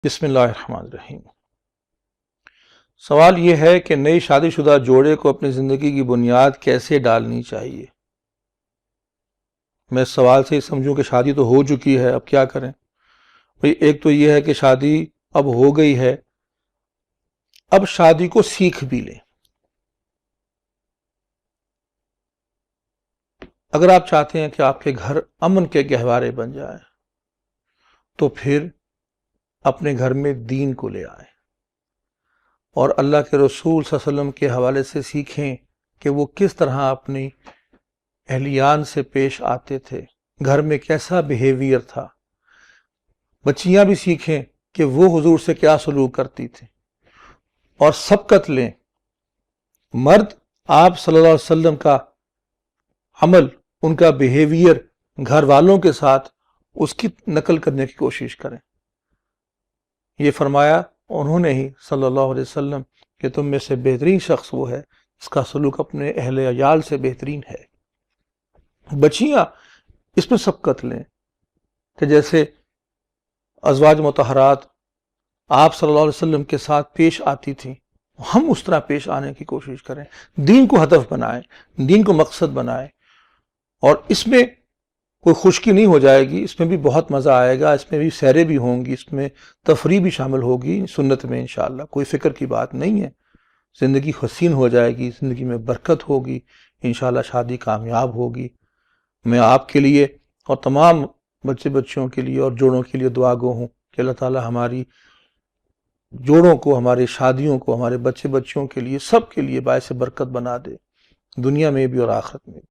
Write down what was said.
بسم اللہ الرحمن الرحیم۔ سوال یہ ہے کہ نئی شادی شدہ جوڑے کو اپنی زندگی کی بنیاد کیسے ڈالنی چاہیے؟ میں اس سوال سے ہی سمجھوں کہ شادی تو ہو چکی ہے، اب کیا کریں؟ ایک تو یہ ہے کہ شادی اب ہو گئی ہے، اب شادی کو سیکھ بھی لیں۔ اگر آپ چاہتے ہیں کہ آپ کے گھر امن کے گہوارے بن جائیں تو پھر اپنے گھر میں دین کو لے آئیں اور اللہ کے رسول صلی اللہ علیہ وسلم کے حوالے سے سیکھیں کہ وہ کس طرح اپنی اہلیان سے پیش آتے تھے، گھر میں کیسا بیہیویئر تھا۔ بچیاں بھی سیکھیں کہ وہ حضور سے کیا سلوک کرتی تھی اور سبقت لیں۔ مرد آپ صلی اللہ علیہ وسلم کا عمل، ان کا بیہیویئر گھر والوں کے ساتھ اس کی نقل کرنے کی کوشش کریں۔ یہ فرمایا انہوں نے ہی صلی اللہ علیہ وسلم کہ تم میں سے بہترین شخص وہ ہے جس کا سلوک اپنے اہل عیال سے بہترین ہے۔ بچیاں اس میں سبقت لیں کہ جیسے ازواج مطہرات آپ صلی اللہ علیہ وسلم کے ساتھ پیش آتی تھیں، ہم اس طرح پیش آنے کی کوشش کریں، دین کو ہدف بنائیں، دین کو مقصد بنائیں۔ اور اس میں کوئی خشکی نہیں ہو جائے گی، اس میں بھی بہت مزہ آئے گا، اس میں بھی سیریں بھی ہوں گی، اس میں تفریح بھی شامل ہوگی سنت میں انشاءاللہ۔ کوئی فکر کی بات نہیں ہے، زندگی حسین ہو جائے گی، زندگی میں برکت ہوگی، انشاءاللہ شادی کامیاب ہوگی۔ میں آپ کے لیے اور تمام بچوں کے لیے اور جوڑوں کے لیے دعا گو ہوں کہ اللہ تعالی ہماری جوڑوں کو، ہماری شادیوں کو، ہمارے بچوں کے لیے، سب کے لیے باعث برکت بنا دے، دنیا میں بھی اور آخرت میں بھی۔